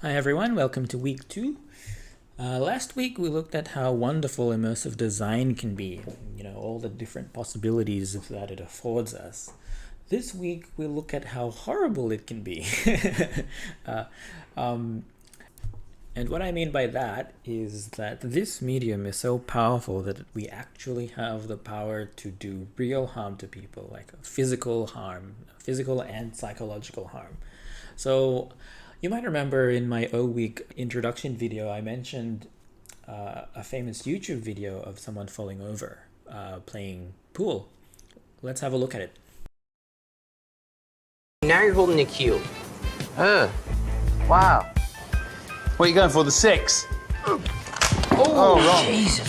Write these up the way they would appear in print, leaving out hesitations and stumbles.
Hi everyone, welcome to week 2. Last week we looked at how wonderful immersive design can be, all the different possibilities that it affords us. This week we look at how horrible it can be. uh, um, and what I mean by that is that this medium is so powerful that we actually have the power to do real harm to people, like physical harm, physical and psychological harm. So you might remember in my O-Week introduction video, I mentioned a famous YouTube video of someone falling over playing pool. Let's have a look at it. Now you're holding a cue. Wow. What are you going for, the 6? Oh, wrong. Jesus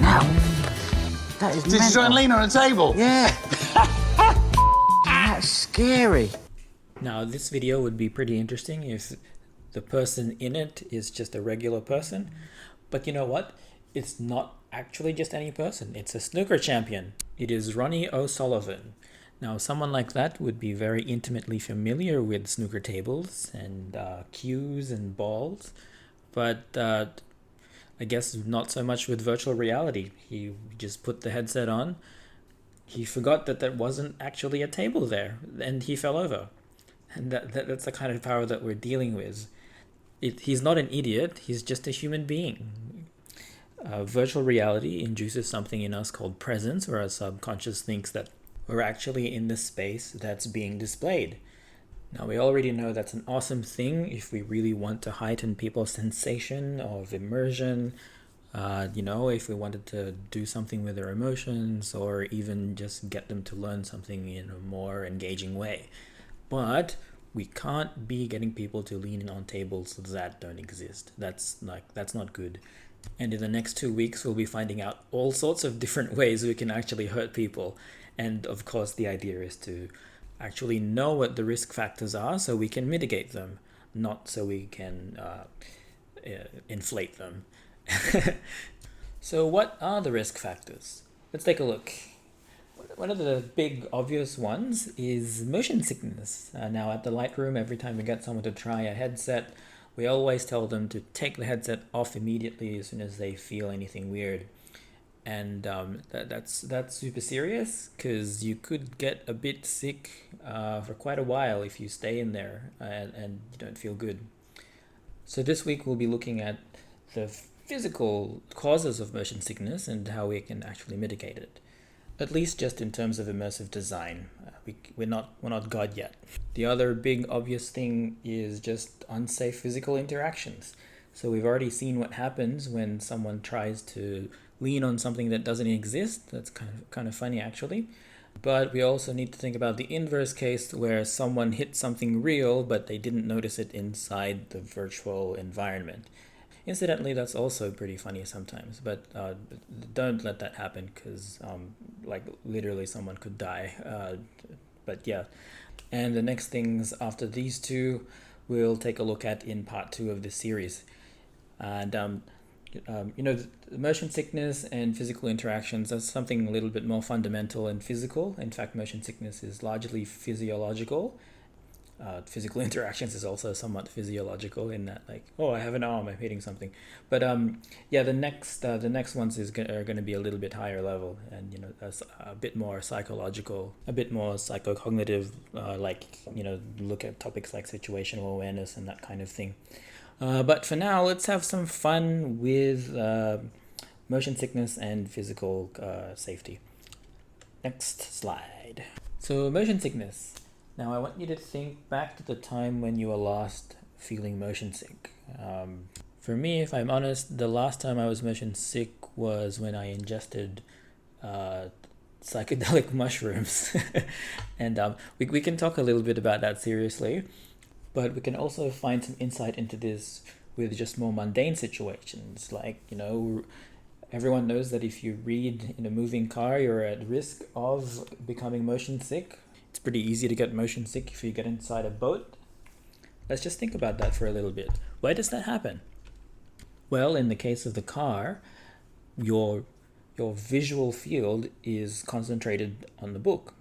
hell. That is Did you mental. try and lean on a table? Yeah. That's scary. Now, this video would be pretty interesting if the person in it is just a regular person. But you know what? It's not actually just any person. It's a snooker champion. It is Ronnie O'Sullivan. Now, someone like that would be very intimately familiar with snooker tables and cues and balls. But I guess not so much with virtual reality. He just put the headset on. He forgot that there wasn't actually a table there, and he fell over. And that's the kind of power that we're dealing with. He's not an idiot, he's just a human being. Virtual reality induces something in us called presence, where our subconscious thinks that we're actually in the space that's being displayed. Now, we already know that's an awesome thing if we really want to heighten people's sensation of immersion, if we wanted to do something with their emotions, or even just get them to learn something in a more engaging way. But we can't be getting people to lean on tables that don't exist. That's not good. And in the next 2 weeks, we'll be finding out all sorts of different ways we can actually hurt people. And of course, the idea is to actually know what the risk factors are so we can mitigate them, not so we can inflate them. So what are the risk factors? Let's take a look. One of the big obvious ones is motion sickness. Now at the Lightroom, every time we get someone to try a headset, we always tell them to take the headset off immediately as soon as they feel anything weird. And that's super serious because you could get a bit sick for quite a while if you stay in there and you don't feel good. So this week we'll be looking at the physical causes of motion sickness and how we can actually mitigate it. At least just in terms of immersive design. We're not God yet. The other big obvious thing is just unsafe physical interactions. So we've already seen what happens when someone tries to lean on something that doesn't exist. That's kind of funny actually. But we also need to think about the inverse case where someone hit something real but they didn't notice it inside the virtual environment. Incidentally, that's also pretty funny sometimes, but don't let that happen because literally someone could die. But yeah, and the next things after these two we'll take a look at in part 2 of this series. And motion sickness and physical interactions, that's something a little bit more fundamental and physical. In fact, motion sickness is largely physiological. Physical interactions is also somewhat physiological in that, I have an arm, I'm hitting something. But the next ones are going to be a little bit higher level and a bit more psychological, a bit more psychocognitive, look at topics like situational awareness and that kind of thing. But for now, let's have some fun with motion sickness and physical safety. Next slide. So motion sickness. Now I want you to think back to the time when you were last feeling motion sick. For me, if I'm honest, the last time I was motion sick was when I ingested psychedelic mushrooms. And we can talk a little bit about that seriously, but we can also find some insight into this with just more mundane situations. Everyone knows that if you read in a moving car, you're at risk of becoming motion sick. It's pretty easy to get motion sick if you get inside a boat. Let's just think about that for a little bit. Why does that happen? Well, in the case of the car, your visual field is concentrated on the book.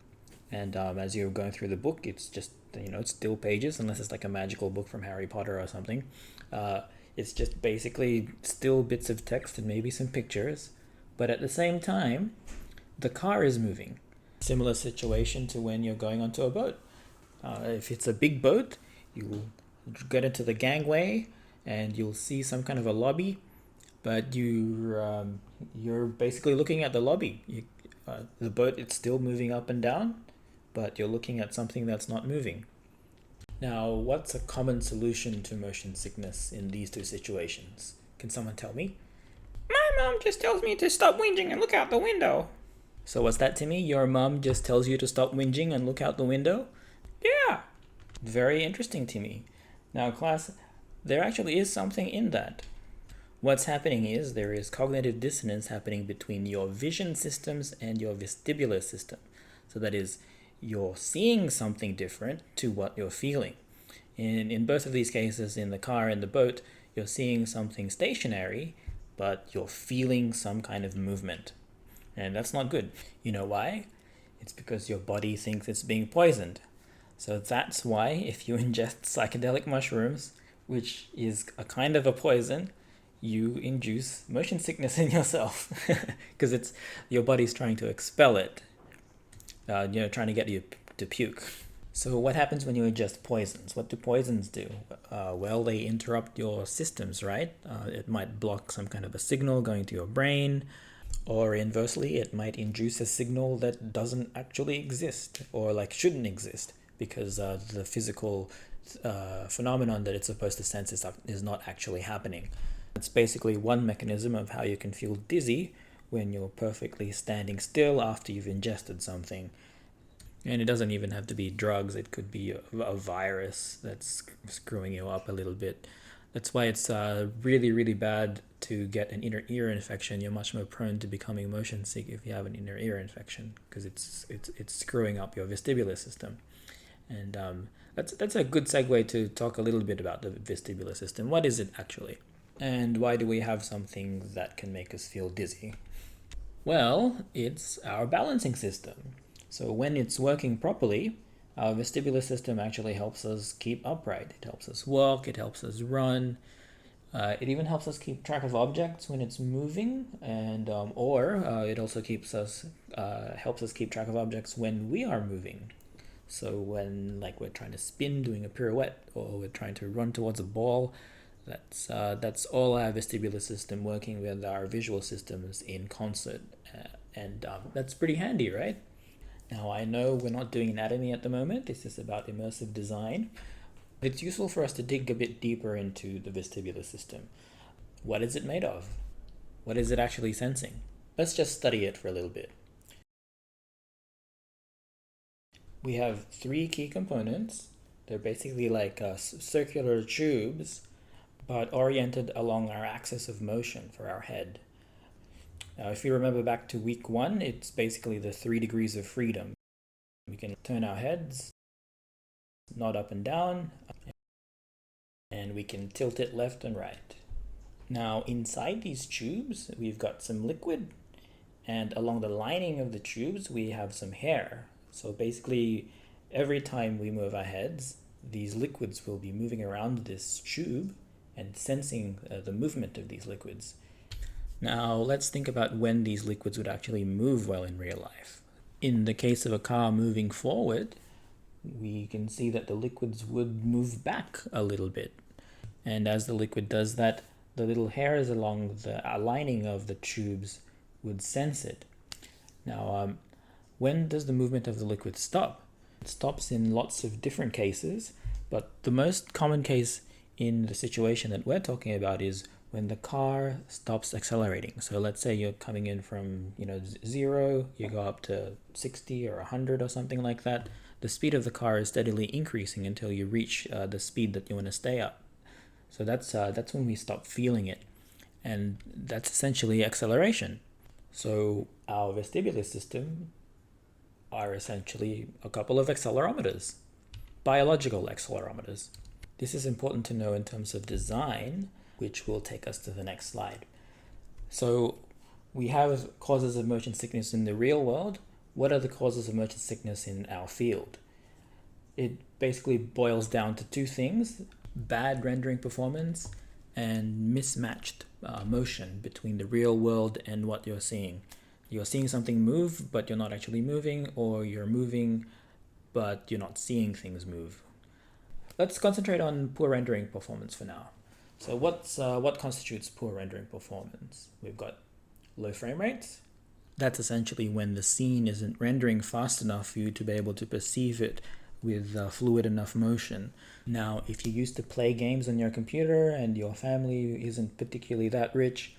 And as you're going through the book, it's just it's still pages, unless it's like a magical book from Harry Potter or something. It's just basically still bits of text and maybe some pictures, but at the same time, the car is moving. Similar situation to when you're going onto a boat. If it's a big boat, you'll get into the gangway and you'll see some kind of a lobby, but you're basically looking at the lobby. The boat, it's still moving up and down, but you're looking at something that's not moving. Now, what's a common solution to motion sickness in these two situations? Can someone tell me? My mom just tells me to stop whinging and look out the window. So what's that, Timmy? Your mom just tells you to stop whinging and look out the window? Yeah. Very interesting, Timmy. Now, class, there actually is something in that. What's happening is there is cognitive dissonance happening between your vision systems and your vestibular system. So that is, you're seeing something different to what you're feeling. In both of these cases, in the car and the boat, you're seeing something stationary, but you're feeling some kind of movement. And that's not good. You know why? It's because your body thinks it's being poisoned. So that's why if you ingest psychedelic mushrooms, which is a kind of a poison, you induce motion sickness in yourself because it's your body's trying to expel it, trying to get you to puke. So what happens when you ingest poisons? What do poisons do? Well, they interrupt your systems, right? It might block some kind of a signal going to your brain, or inversely, it might induce a signal that doesn't actually exist or like shouldn't exist because the physical phenomenon that it's supposed to sense is not actually happening. It's basically one mechanism of how you can feel dizzy when you're perfectly standing still after you've ingested something. And it doesn't even have to be drugs. It could be a virus that's screwing you up a little bit. That's why it's really, really bad to get an inner ear infection. You're much more prone to becoming motion sick if you have an inner ear infection because it's screwing up your vestibular system. And that's a good segue to talk a little bit about the vestibular system. What is it actually? And why do we have something that can make us feel dizzy? Well, it's our balancing system. So when it's working properly, our vestibular system actually helps us keep upright. It helps us walk, it helps us run. It even helps us keep track of objects when it's moving, and it also helps us keep track of objects when we are moving. So when we're trying to spin, doing a pirouette, or we're trying to run towards a ball, that's all our vestibular system working with our visual systems in concert, and that's pretty handy, right? Now, I know we're not doing anatomy at the moment. This is about immersive design. It's useful for us to dig a bit deeper into the vestibular system. What is it made of? What is it actually sensing? Let's just study it for a little bit. We have three key components. They're basically like circular tubes, but oriented along our axis of motion for our head. Now, if you remember back to week 1, it's basically the 3 degrees of freedom. We can turn our heads, nod up and down, and we can tilt it left and right. Now, inside these tubes, we've got some liquid, and along the lining of the tubes, we have some hair. So basically, every time we move our heads, these liquids will be moving around this tube and sensing the movement of these liquids. Now, let's think about when these liquids would actually move well in real life. In the case of a car moving forward, we can see that the liquids would move back a little bit. And as the liquid does that, the little hairs along the lining of the tubes would sense it. Now, when does the movement of the liquid stop? It stops in lots of different cases, but the most common case in the situation that we're talking about is when the car stops accelerating. So let's say you're coming in from 0, you go up to 60 or 100 or something like that. The speed of the car is steadily increasing until you reach the speed that you want to stay up. So that's when we stop feeling it, and that's essentially acceleration. So our vestibular system are essentially a couple of accelerometers, biological accelerometers. This is important to know in terms of design, which will take us to the next slide. So we have causes of motion sickness in the real world. What are the causes of motion sickness in our field? It basically boils down to two things: bad rendering performance and mismatched motion between the real world and what you're seeing. You're seeing something move, but you're not actually moving, or you're moving, but you're not seeing things move. Let's concentrate on poor rendering performance for now. So what constitutes poor rendering performance? We've got low frame rates. That's essentially when the scene isn't rendering fast enough for you to be able to perceive it with fluid enough motion. Now, if you used to play games on your computer and your family isn't particularly that rich,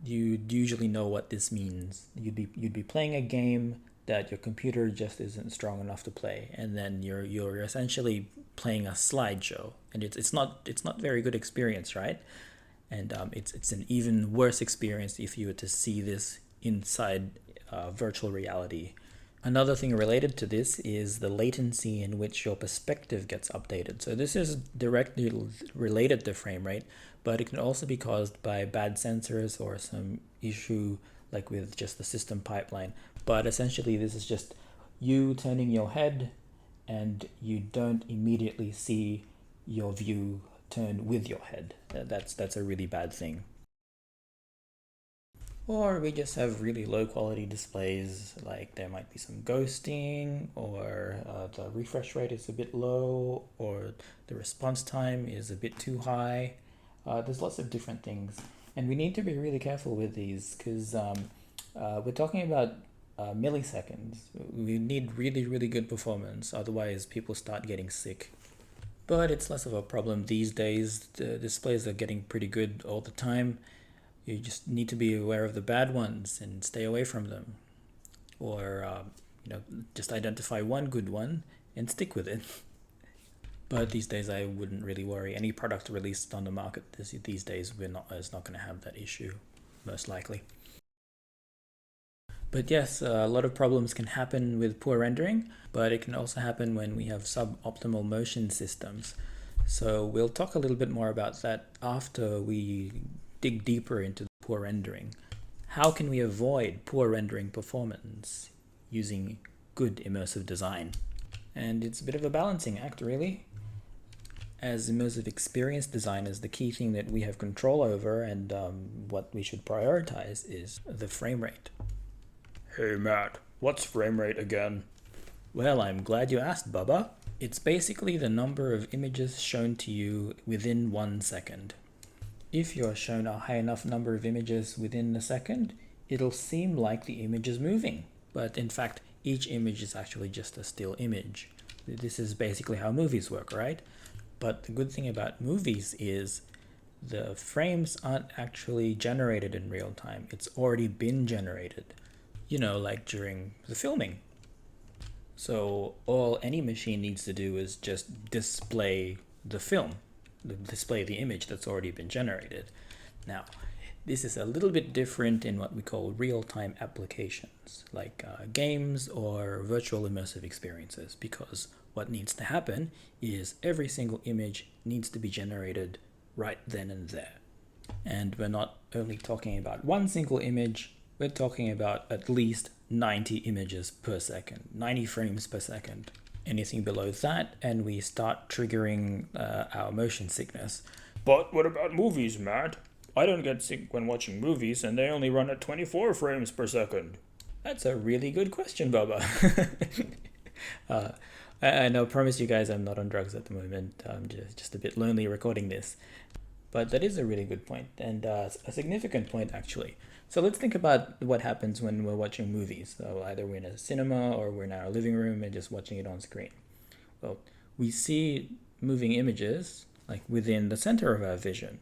you'd usually know what this means. You'd be playing a game that your computer just isn't strong enough to play, and then you're essentially playing a slideshow, and it's not very good experience, right? And it's an even worse experience if you were to see this inside virtual reality. Another thing related to this is the latency in which your perspective gets updated. So this is directly related to frame rate, but it can also be caused by bad sensors or some issue like with just the system pipeline. But essentially this is just you turning your head and you don't immediately see your view turn with your head. That's a really bad thing. Or we just have really low quality displays, like there might be some ghosting, or the refresh rate is a bit low, or the response time is a bit too high. There's lots of different things, and we need to be really careful with these because we're talking about milliseconds. We need really good performance, otherwise people start getting sick. But it's less of a problem these days. The displays are getting pretty good all the time. You just need to be aware of the bad ones and stay away from them, or just identify one good one and stick with it. But these days I wouldn't really worry. Any product released on the market these days is not going to have that issue, most likely. But yes, a lot of problems can happen with poor rendering, but it can also happen when we have suboptimal motion systems. So we'll talk a little bit more about that after we dig deeper into poor rendering. How can we avoid poor rendering performance using good immersive design? And it's a bit of a balancing act, really. As immersive experience designers, the key thing that we have control over and what we should prioritize is the frame rate. Hey Matt, what's frame rate again? Well, I'm glad you asked, Bubba. It's basically the number of images shown to you within 1 second. If you're shown a high enough number of images within a second, it'll seem like the image is moving. But in fact, each image is actually just a still image. This is basically how movies work, right? But the good thing about movies is the frames aren't actually generated in real time. It's already been generated, like during the filming. So all any machine needs to do is just display the film, display the image that's already been generated. Now, this is a little bit different in what we call real-time applications, like games or virtual immersive experiences, because what needs to happen is every single image needs to be generated right then and there. And we're not only talking about one single image, we're talking about at least 90 images per second, 90 frames per second. Anything below that, and we start triggering our motion sickness. But what about movies, Matt? I don't get sick when watching movies, and they only run at 24 frames per second. That's a really good question, Bubba. I promise you guys I'm not on drugs at the moment. I'm just a bit lonely recording this. But that is a really good point, and a significant point, actually. So let's think about what happens when we're watching movies. So either we're in a cinema or we're in our living room and just watching it on screen. Well, we see moving images like within the center of our vision,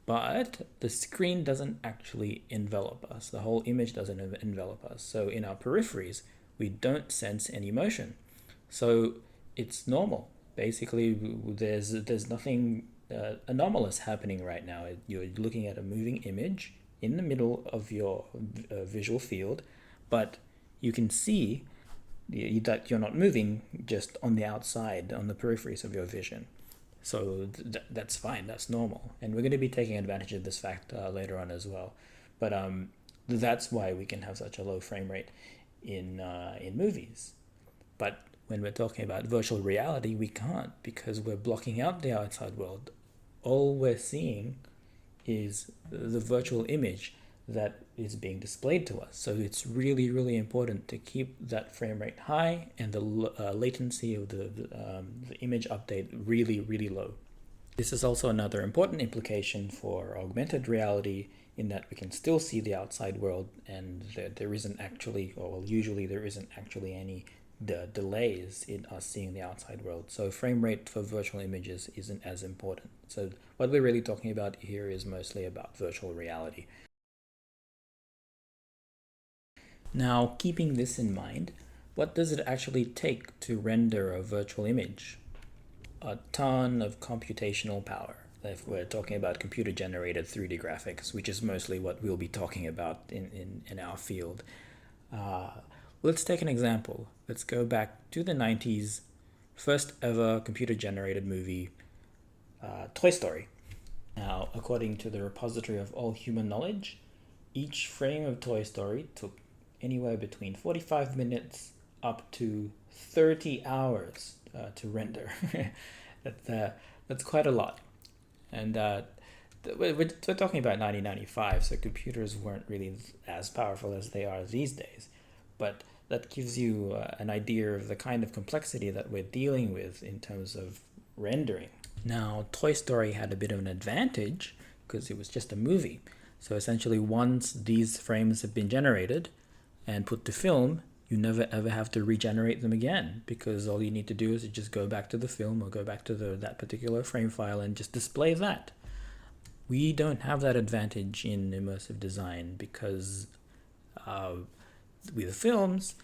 but the screen doesn't actually envelop us. The whole image doesn't envelop us. So in our peripheries, we don't sense any motion. So it's normal. Basically, there's nothing anomalous happening right now. You're looking at a moving image in the middle of your visual field, but you can see that you're not moving just on the outside, on the peripheries of your vision. So that's fine, that's normal. And we're going to be taking advantage of this fact later on as well. But that's why we can have such a low frame rate in movies. But when we're talking about virtual reality, we can't, because we're blocking out the outside world. All we're seeing is the virtual image that is being displayed to us. So it's really, really important to keep that frame rate high and the latency of the image update really, really low. This is also another important implication for augmented reality, in that we can still see the outside world, and there isn't actually, or well, usually there isn't actually any delays in us seeing the outside world. So frame rate for virtual images isn't as important. So what we're really talking about here is mostly about virtual reality. Now, keeping this in mind, what does it actually take to render a virtual image? A ton of computational power. If we're talking about computer-generated 3D graphics, which is mostly what we'll be talking about in our field. Let's take an example. Let's go back to the 90s, first ever computer-generated movie, Toy Story. Now, according to the repository of all human knowledge, each frame of Toy Story took anywhere between 45 minutes up to 30 hours to render. That's quite a lot. And we're talking about 1995, so computers weren't really as powerful as they are these days. But that gives you an idea of the kind of complexity that we're dealing with in terms of rendering. Now, Toy Story had a bit of an advantage because it was just a movie. So essentially, once these frames have been generated and put to film, you never ever have to regenerate them again, because all you need to do is just go back to the film or go back to that particular frame file and just display that. We don't have that advantage in immersive design, because with films,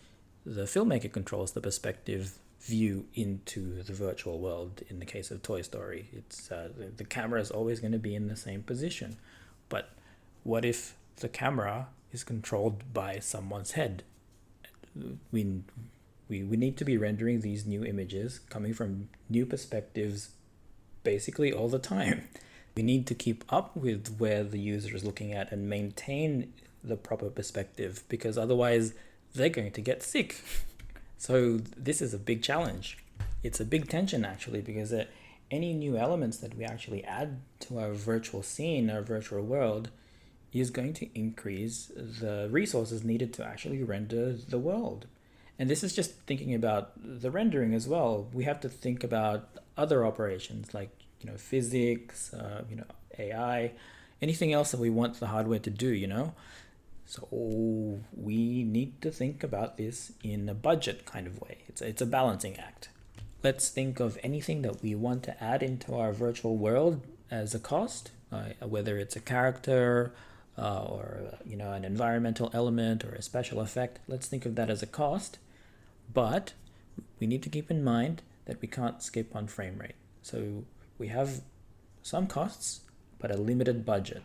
the filmmaker controls the perspective view into the virtual world. In the case of Toy Story, it's the camera is always going to be in the same position. But what if the camera is controlled by someone's head? We need to be rendering these new images coming from new perspectives basically all the time. We need to keep up with where the user is looking at and maintain the proper perspective, because otherwise they're going to get sick. So this is a big challenge. It's a big tension actually, because any new elements that we actually add to our virtual scene, our virtual world, is going to increase the resources needed to actually render the world. And this is just thinking about the rendering as well. We have to think about other operations like, physics, AI, anything else that we want the hardware to do, So we need to think about this in a budget kind of way. It's a balancing act. Let's think of anything that we want to add into our virtual world as a cost, whether it's a character, or an environmental element or a special effect. Let's think of that as a cost, but we need to keep in mind that we can't skip on frame rate. So we have some costs, but a limited budget.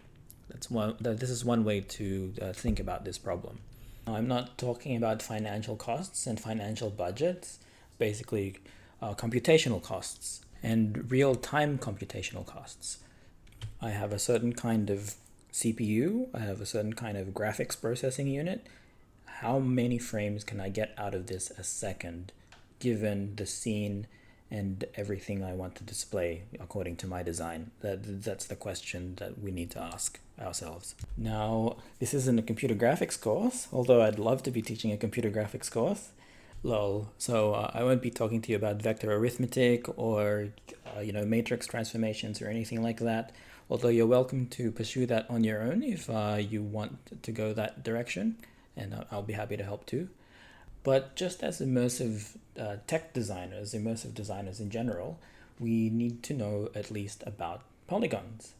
This is one way to think about this problem. Now, I'm not talking about financial costs and financial budgets, basically computational costs and real-time computational costs. I have a certain kind of CPU, I have a certain kind of graphics processing unit. How many frames can I get out of this a second, given the scene and everything I want to display according to my design? That's the question that we need to ask ourselves. Now, this isn't a computer graphics course, although I'd love to be teaching a computer graphics course. Lol. So I won't be talking to you about vector arithmetic or matrix transformations or anything like that. Although you're welcome to pursue that on your own if you want to go that direction, and I'll be happy to help too. But just as immersive tech designers, immersive designers in general, we need to know at least about polygons.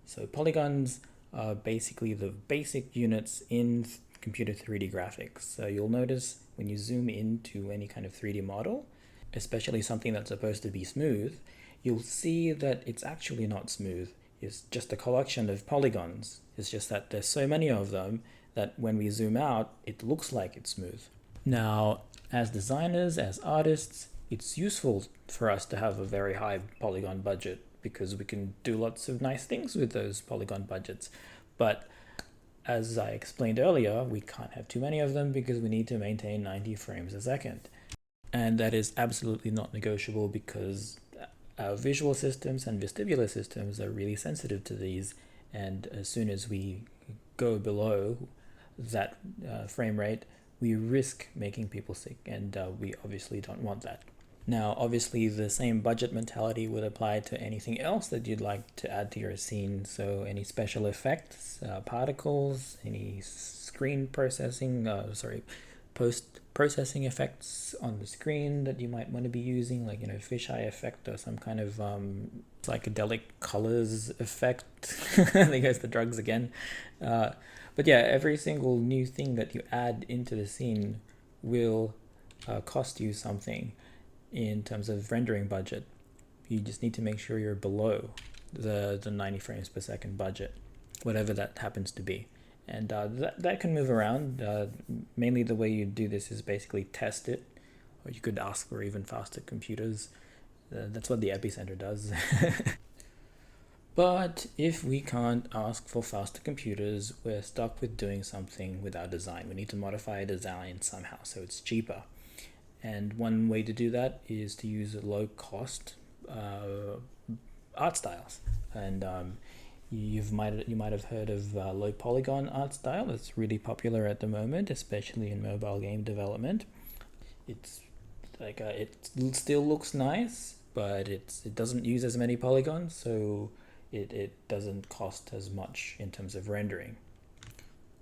So polygons are basically the basic units in computer 3D graphics. So you'll notice when you zoom into any kind of 3D model, especially something that's supposed to be smooth, you'll see that it's actually not smooth. It's just a collection of polygons. It's just that there's so many of them that when we zoom out, it looks like it's smooth. Now, as designers, as artists, it's useful for us to have a very high polygon budget because we can do lots of nice things with those polygon budgets. But as I explained earlier, we can't have too many of them because we need to maintain 90 frames a second. And that is absolutely not negotiable because our visual systems and vestibular systems are really sensitive to these. And as soon as we go below that frame rate, we risk making people sick, and we obviously don't want that. Now, obviously, the same budget mentality would apply to anything else that you'd like to add to your scene. So any special effects, particles, any screen processing, post-processing effects on the screen that you might want to be using, like, fisheye effect or some kind of psychedelic colors effect. There goes the drugs again. But yeah, every single new thing that you add into the scene will cost you something in terms of rendering budget. You just need to make sure you're below the 90 frames per second budget, whatever that happens to be. And that can move around. Mainly the way you do this is basically test it, or you could ask for even faster computers. That's what the epicenter does. But if we can't ask for faster computers, we're stuck with doing something with our design. We need to modify a design somehow so it's cheaper. And one way to do that is to use low-cost art styles. And you might have heard of low polygon art style. It's really popular at the moment, especially in mobile game development. It's like it still looks nice, but it doesn't use as many polygons, so it doesn't cost as much in terms of rendering.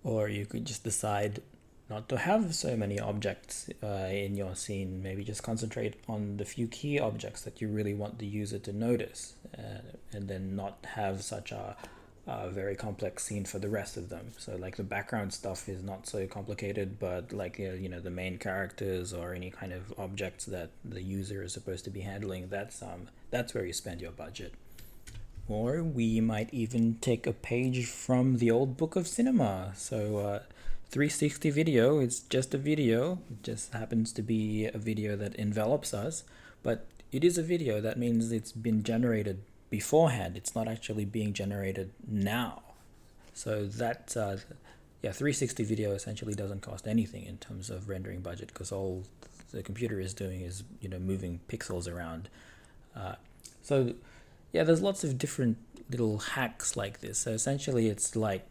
Or you could just decide not to have so many objects in your scene. Maybe just concentrate on the few key objects that you really want the user to notice, and then not have such a very complex scene for the rest of them. So like the background stuff is not so complicated, but like the main characters or any kind of objects that the user is supposed to be handling, that's where you spend your budget. Or we might even take a page from the old book of cinema. So 360 video is just a video. It just happens to be a video that envelops us, but it is a video. That means it's been generated beforehand. It's not actually being generated now. So that 360 video essentially doesn't cost anything in terms of rendering budget, because all the computer is doing is moving pixels around. So yeah, there's lots of different little hacks like this. So essentially it's like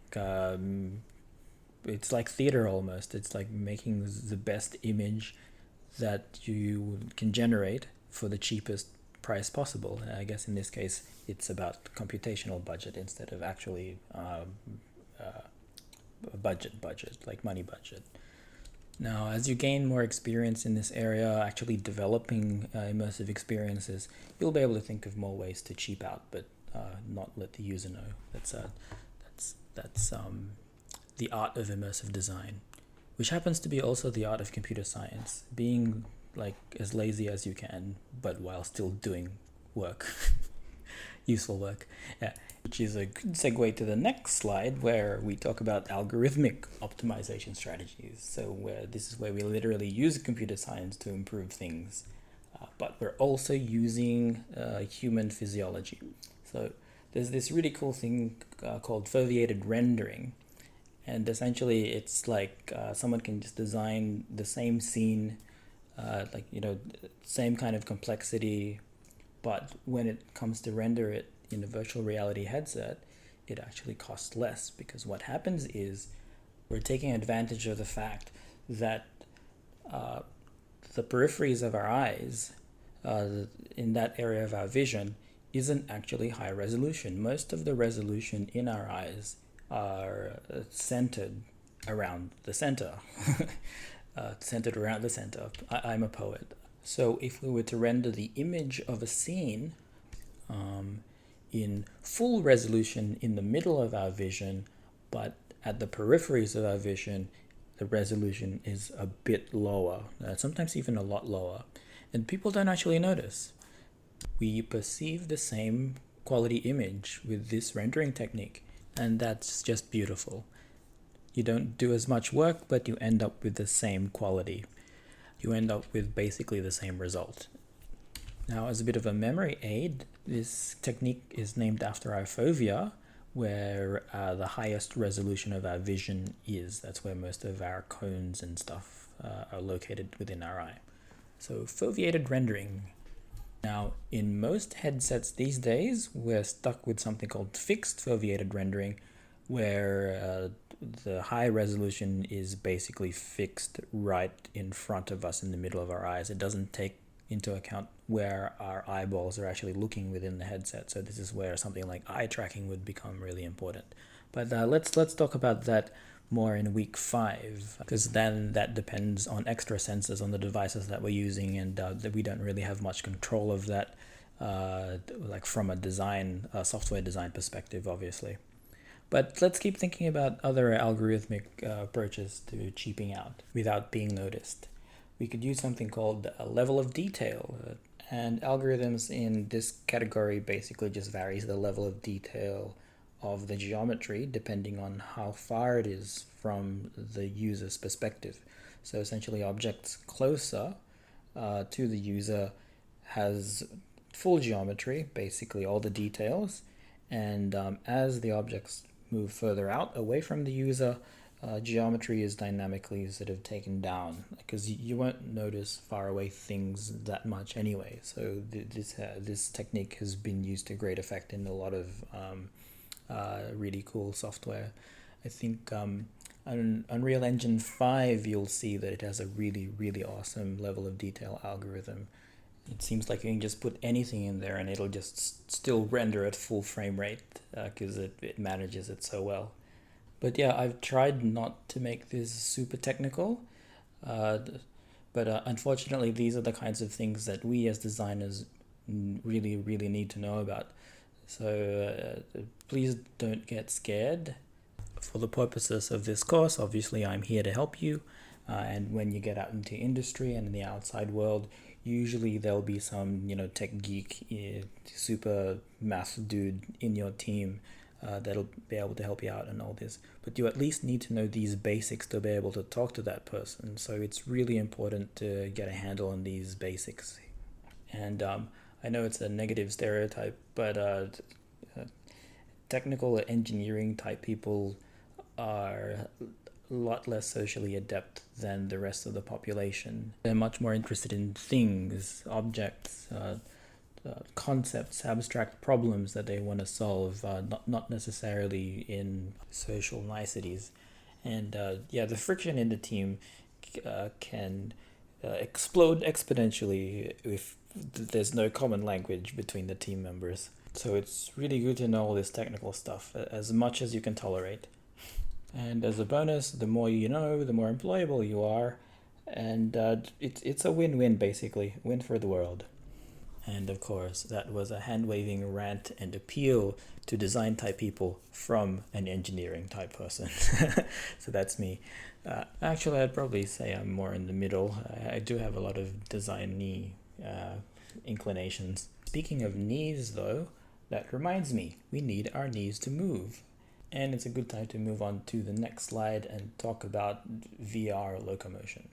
theater almost. It's like making the best image that you can generate for the cheapest price possible. And I guess in this case, it's about computational budget instead of actually budget, like money budget. Now, as you gain more experience in this area, actually developing immersive experiences, you'll be able to think of more ways to cheap out, but not let the user know. That's the art of immersive design, which happens to be also the art of computer science, being like as lazy as you can, but while still doing work, useful work. Yeah, which is a good segue to the next slide, where we talk about algorithmic optimization strategies. So this is where we literally use computer science to improve things, but we're also using human physiology. So there's this really cool thing called Foveated Rendering. And essentially, it's like someone can just design the same scene, same kind of complexity, but when it comes to render it in a virtual reality headset, it actually costs less, because what happens is we're taking advantage of the fact that the peripheries of our eyes, in that area of our vision, isn't actually high resolution. Most of the resolution in our eyes are centered around the center. Centered around the center. I'm a poet. So if we were to render the image of a scene in full resolution in the middle of our vision, but at the peripheries of our vision, the resolution is a bit lower, sometimes even a lot lower, and people don't actually notice. We perceive the same quality image with this rendering technique, and that's just beautiful. You don't do as much work, but you end up with the same quality. You end up with basically the same result. Now, as a bit of a memory aid, this technique is named after our fovea, where the highest resolution of our vision is. That's where most of our cones and stuff are located within our eye. So foveated rendering. Now, in most headsets these days, we're stuck with something called fixed foveated rendering, where the high resolution is basically fixed right in front of us in the middle of our eyes. It doesn't take into account where our eyeballs are actually looking within the headset. So this is where something like eye tracking would become really important. But let's talk about that more in week 5, because then that depends on extra sensors on the devices that we're using, and that we don't really have much control of that, like from a design, software design perspective, obviously. But let's keep thinking about other algorithmic approaches to cheaping out without being noticed. We could use something called a level of detail, and algorithms in this category basically just varies the level of detail of the geometry depending on how far it is from the user's perspective. So essentially, objects closer to the user has full geometry, basically all the details, and as the objects move further out away from the user, geometry is dynamically sort of taken down, because you won't notice far away things that much anyway. So this technique has been used to great effect in a lot of really cool software. I think on Unreal Engine 5 you'll see that it has a really awesome level of detail algorithm. It seems like you can just put anything in there and it'll just still render at full frame rate, because it manages it so well. But yeah, I've tried not to make this super technical, but unfortunately these are the kinds of things that we as designers really need to know about. So please don't get scared. For the purposes of this course, obviously I'm here to help you, and when you get out into industry and in the outside world, usually there'll be some tech geek, super math dude in your team that'll be able to help you out and all this. But you at least need to know these basics to be able to talk to that person. So it's really important to get a handle on these basics. And I know it's a negative stereotype, but technical engineering type people are a lot less socially adept than the rest of the population. They're much more interested in things, objects, concepts, abstract problems that they want to solve, not necessarily in social niceties. And the friction in the team can explode exponentially if there's no common language between the team members. So it's really good to know all this technical stuff, as much as you can tolerate. And as a bonus, the more you know, the more employable you are, and it's a win-win, basically, win for the world. And of course, that was a hand-waving rant and appeal to design type people from an engineering type person. So that's me. Actually, I'd probably say I'm more in the middle. I do have a lot of design-y inclinations. Speaking of knees, though, that reminds me, we need our knees to move. And it's a good time to move on to the next slide and talk about VR locomotion.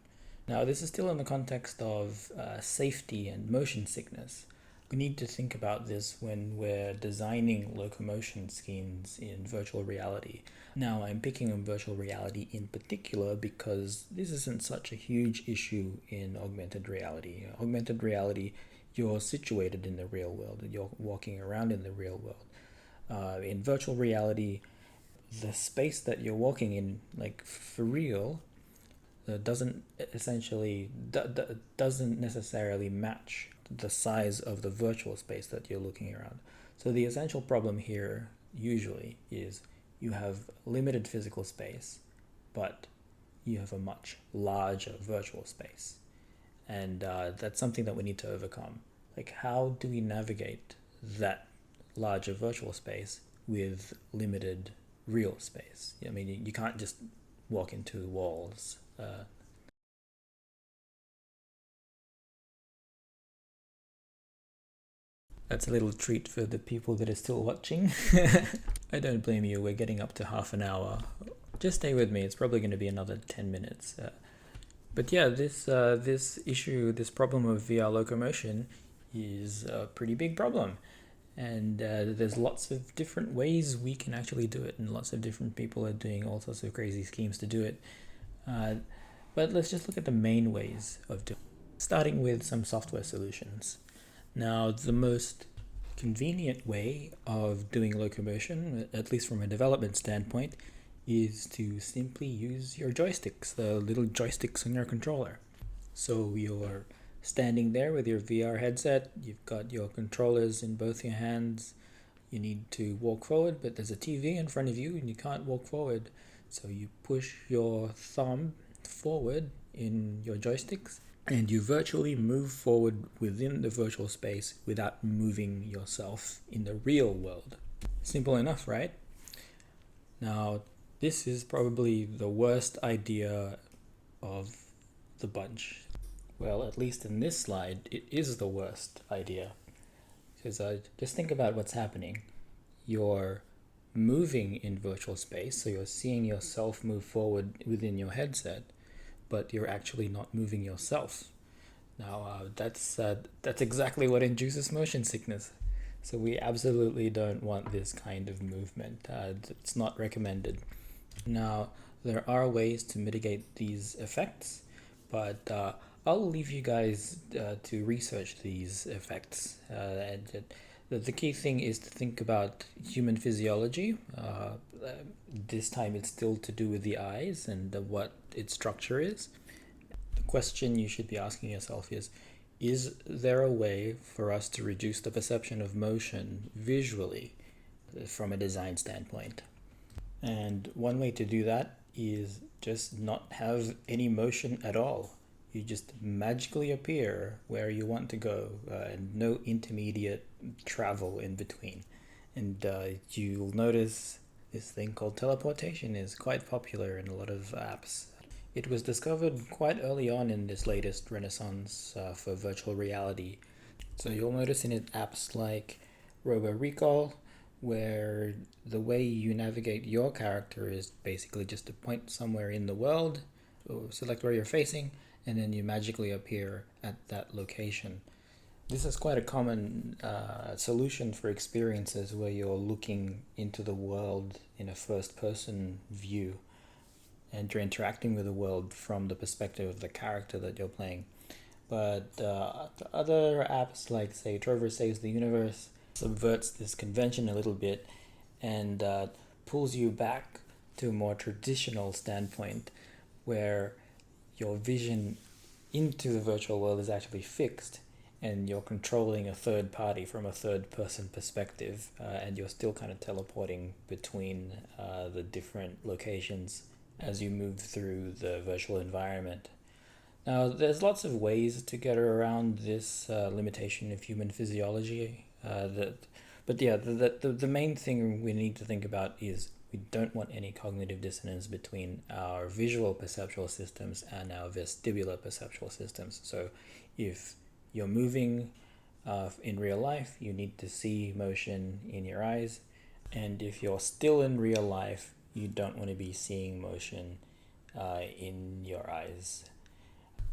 Now, this is still in the context of safety and motion sickness. We need to think about this when we're designing locomotion schemes in virtual reality. Now, I'm picking on virtual reality in particular because this isn't such a huge issue in augmented reality. Augmented reality, you're situated in the real world, you're walking around in the real world. In virtual reality, the space that you're walking in, like for real, doesn't necessarily match the size of the virtual space that you're looking around. So the essential problem here usually is you have limited physical space, but you have a much larger virtual space. And that's something that we need to overcome. Like, how do we navigate that larger virtual space with limited real space? I mean, you can't just walk into walls. That's a little treat for the people that are still watching. I don't blame you, we're getting up to half an hour. Just stay with me, it's probably going to be another 10 minutes. But yeah, this issue, this problem of VR locomotion is a pretty big problem. And there's lots of different ways we can actually do it, and lots of different people are doing all sorts of crazy schemes to do it. But let's just look at the main ways of doing it. Starting with some software solutions. Now, the most convenient way of doing locomotion, at least from a development standpoint, is to simply use your joysticks, the little joysticks on your controller. So you're standing there with your VR headset, you've got your controllers in both your hands, you need to walk forward, but there's a TV in front of you and you can't walk forward. So you push your thumb forward in your joysticks and you virtually move forward within the virtual space without moving yourself in the real world. Simple enough, right? Now, this is probably the worst idea of the bunch. Well, at least in this slide, it is the worst idea. Because just think about what's happening. You're moving in virtual space, so you're seeing yourself move forward within your headset, but you're actually not moving yourself. Now, that's exactly what induces motion sickness. So we absolutely don't want this kind of movement. It's not recommended. Now, there are ways to mitigate these effects, but I'll leave you guys to research these effects. And the key thing is to think about human physiology. This time it's still to do with the eyes and what its structure is. The question you should be asking yourself is there a way for us to reduce the perception of motion visually from a design standpoint? And one way to do that is just not have any motion at all. You just magically appear where you want to go, and no intermediate travel in between. And you'll notice this thing called teleportation is quite popular in a lot of apps. It was discovered quite early on in this latest renaissance for virtual reality. So you'll notice in it apps like Robo Recall, where the way you navigate your character is basically just to point somewhere in the world, or select where you're facing, and then you magically appear at that location. This is quite a common solution for experiences where you're looking into the world in a first-person view and you're interacting with the world from the perspective of the character that you're playing. But other apps like, say, Trover Saves the Universe subverts this convention a little bit and pulls you back to a more traditional standpoint where your vision into the virtual world is actually fixed and you're controlling a third party from a third person perspective, and you're still kind of teleporting between the different locations as you move through the virtual environment. Now, there's lots of ways to get around this limitation of human physiology. The main thing we need to think about is we don't want any cognitive dissonance between our visual perceptual systems and our vestibular perceptual systems. So if you're moving in real life, you need to see motion in your eyes. And if you're still in real life, you don't want to be seeing motion in your eyes.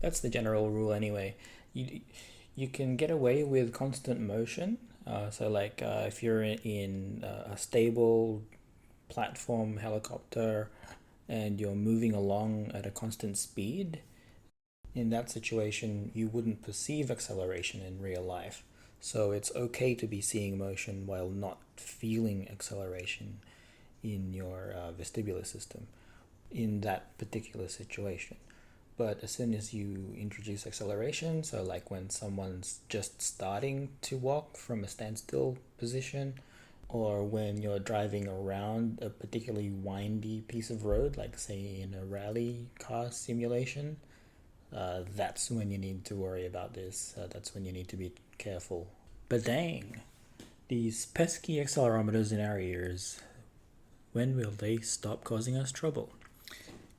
That's the general rule anyway. You can get away with constant motion. If you're in a stable platform helicopter and you're moving along at a constant speed, in that situation you wouldn't perceive acceleration in real life. So it's okay to be seeing motion while not feeling acceleration in your vestibular system in that particular situation. But as soon as you introduce acceleration, so like when someone's just starting to walk from a standstill position, or when you're driving around a particularly windy piece of road, like say in a rally car simulation, that's when you need to worry about this. That's when you need to be careful. But dang, these pesky accelerometers in our ears, when will they stop causing us trouble?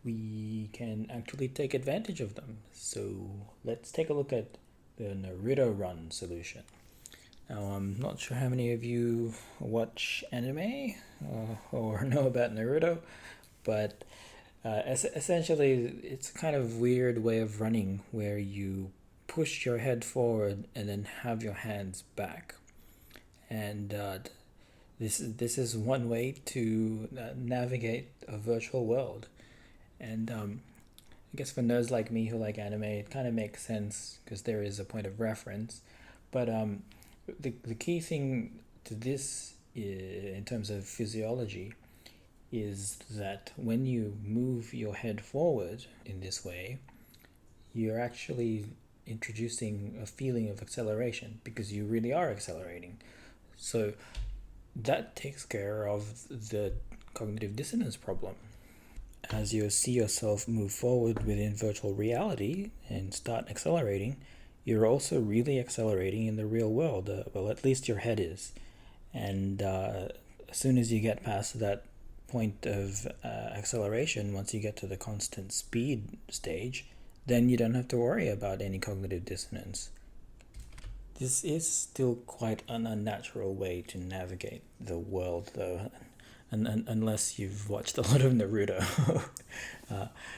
We can actually take advantage of them. So let's take a look at the Naruto run solution. Now, I'm not sure how many of you watch anime or know about Naruto, but essentially it's a kind of weird way of running where you push your head forward and then have your hands back. And this is one way to navigate a virtual world. And I guess for nerds like me who like anime, it kind of makes sense because there is a point of reference. But the key thing to this in terms of physiology is that when you move your head forward in this way, you're actually introducing a feeling of acceleration because you really are accelerating. So that takes care of the cognitive dissonance problem. As you see yourself move forward within virtual reality and start accelerating, you're also really accelerating in the real world. Well, at least your head is. And as soon as you get past that point of acceleration, once you get to the constant speed stage, then you don't have to worry about any cognitive dissonance. This is still quite an unnatural way to navigate the world, though, unless you've watched a lot of Naruto.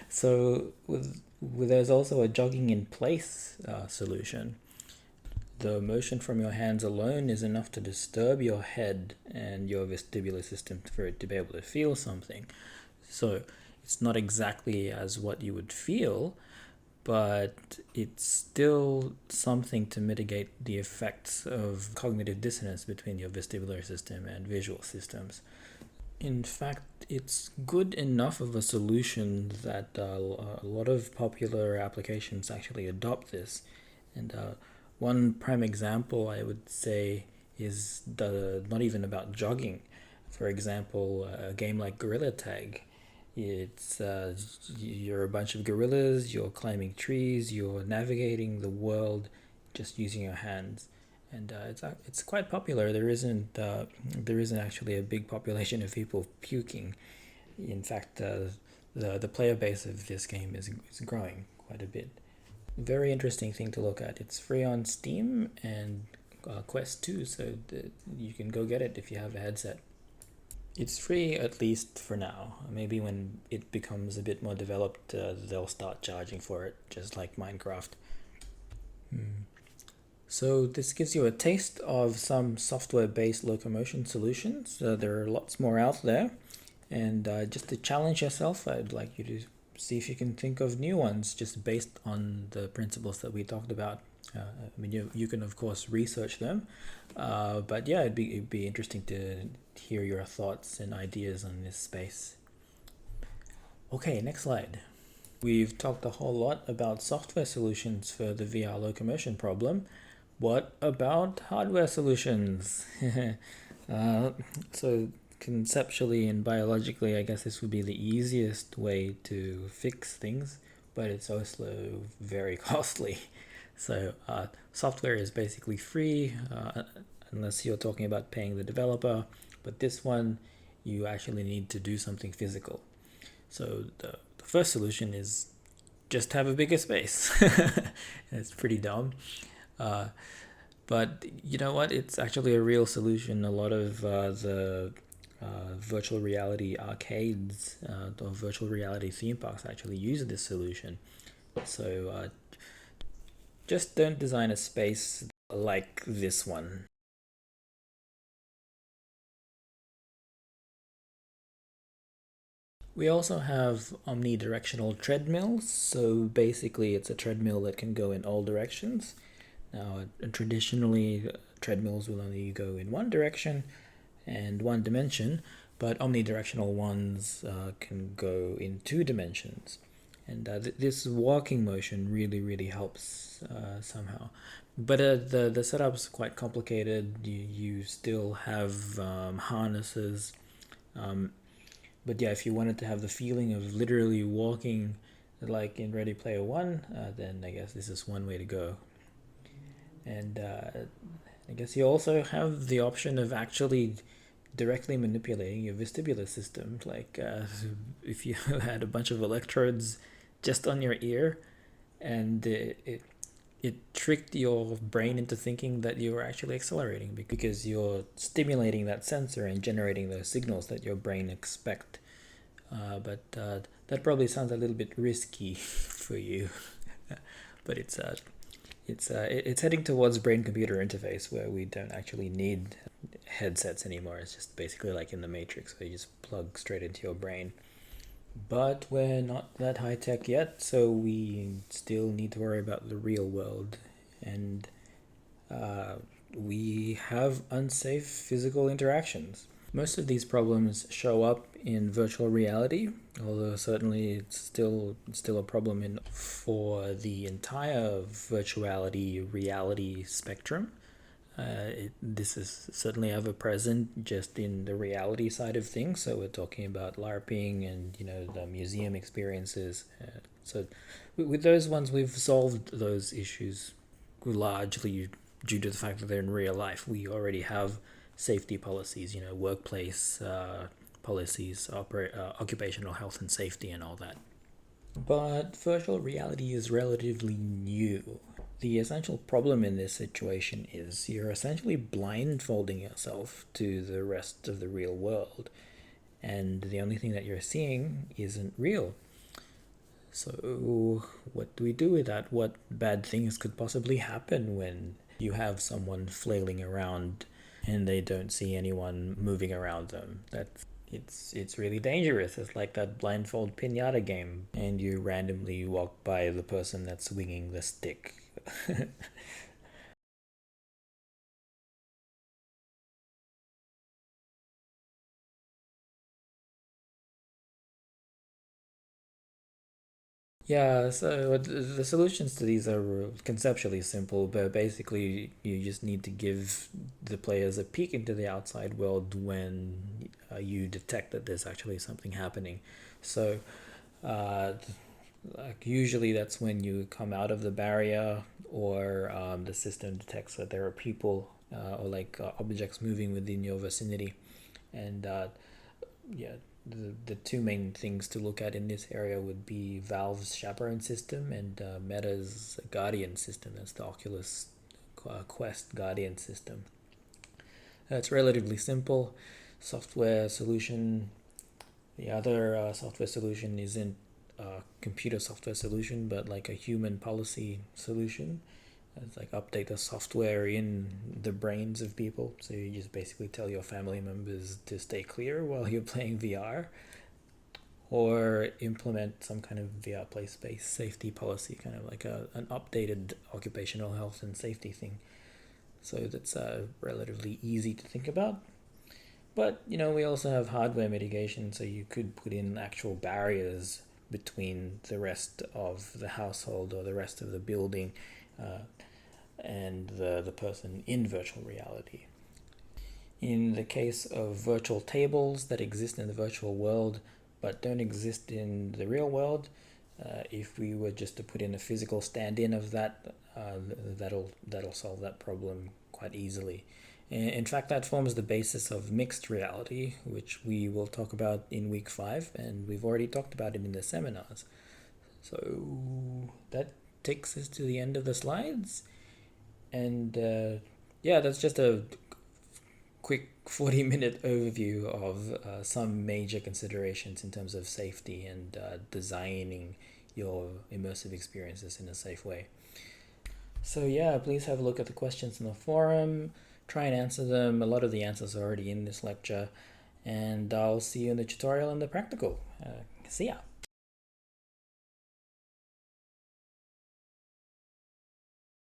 So there's also a jogging in place solution. The motion from your hands alone is enough to disturb your head and your vestibular system for it to be able to feel something. So it's not exactly as what you would feel, but it's still something to mitigate the effects of cognitive dissonance between your vestibular system and visual systems. In fact, it's good enough of a solution that a lot of popular applications actually adopt this. And one prime example I would say is not even about jogging. For example, a game like Gorilla Tag. It's you're a bunch of gorillas, you're climbing trees, you're navigating the world just using your hands. And it's quite popular. There isn't actually a big population of people puking. In fact, the player base of this game is growing quite a bit. Very interesting thing to look at. It's free on Steam and Quest 2, so you can go get it if you have a headset. It's free, at least for now. Maybe when it becomes a bit more developed, they'll start charging for it, just like Minecraft. So this gives you a taste of some software-based locomotion solutions. There are lots more out there. And just to challenge yourself, I'd like you to see if you can think of new ones just based on the principles that we talked about. I mean, you can, of course, research them. But yeah, it'd be interesting to hear your thoughts and ideas on this space. Okay, next slide. We've talked a whole lot about software solutions for the VR locomotion problem. What about hardware solutions? So conceptually and biologically, I guess this would be the easiest way to fix things, but it's also very costly. So software is basically free, unless you're talking about paying the developer, but this one, you actually need to do something physical. So the first solution is just have a bigger space. It's pretty dumb. But you know what? It's actually a real solution. A lot of the virtual reality arcades or virtual reality theme parks actually use this solution. So just don't design a space like this one. We also have omnidirectional treadmills. So basically it's a treadmill that can go in all directions. Now, traditionally, treadmills will only go in one direction and one dimension, but omnidirectional ones can go in two dimensions. And this walking motion really helps somehow. But the setup's quite complicated. You still have harnesses. But yeah, if you wanted to have the feeling of literally walking like in Ready Player One, then I guess this is one way to go. And I guess you also have the option of actually directly manipulating your vestibular system. Like if you had a bunch of electrodes just on your ear, and it tricked your brain into thinking that you were actually accelerating because you're stimulating that sensor and generating those signals that your brain expect. But that probably sounds a little bit risky for you. But it's heading towards brain-computer interface where we don't actually need headsets anymore. It's just basically like in the Matrix where you just plug straight into your brain. But we're not that high tech yet, so we still need to worry about the real world. And we have unsafe physical interactions. Most of these problems show up in virtual reality, although certainly it's still a problem for the entire virtuality reality spectrum. This is certainly ever present just in the reality side of things. So we're talking about LARPing and the museum experiences. So with those ones, we've solved those issues largely due to the fact that they're in real life. We already have safety policies, workplace policies, occupational health and safety, and all that. But virtual reality is relatively new. The essential problem in this situation is you're essentially blindfolding yourself to the rest of the real world, and the only thing that you're seeing isn't real. So, what do we do with that? What bad things could possibly happen when you have someone flailing around and they don't see anyone moving around them? It's really dangerous. It's like that blindfold pinata game, and you randomly walk by the person that's swinging the stick. Yeah, so the solutions to these are conceptually simple, but basically you just need to give the players a peek into the outside world when you detect that there's actually something happening. So, uh, like usually that's when you come out of the barrier, or the system detects that there are people or objects moving within your vicinity, and yeah, the two main things to look at in this area would be Valve's Chaperone system and Meta's Guardian system. That's the Oculus Quest Guardian system. It's relatively simple software solution. The other software solution isn't a computer software solution, but like a human policy solution. It's like update the software in the brains of people. So you just basically tell your family members to stay clear while you're playing VR, or implement some kind of VR play space safety policy, kind of like an updated occupational health and safety thing. So that's relatively easy to think about. But we also have hardware mitigation, so you could put in actual barriers between the rest of the household or the rest of the building and the person in virtual reality. In the case of virtual tables that exist in the virtual world but don't exist in the real world, if we were just to put in a physical stand-in of that, that'll solve that problem quite easily. In fact, that forms the basis of mixed reality, which we will talk about in week 5, and we've already talked about it in the seminars. So that takes us to the end of the slides. And yeah, that's just a quick 40-minute overview of some major considerations in terms of safety and designing your immersive experiences in a safe way. So yeah, please have a look at the questions in the forum. Try and answer them. A lot of the answers are already in this lecture. And I'll see you in the tutorial and the practical. See ya!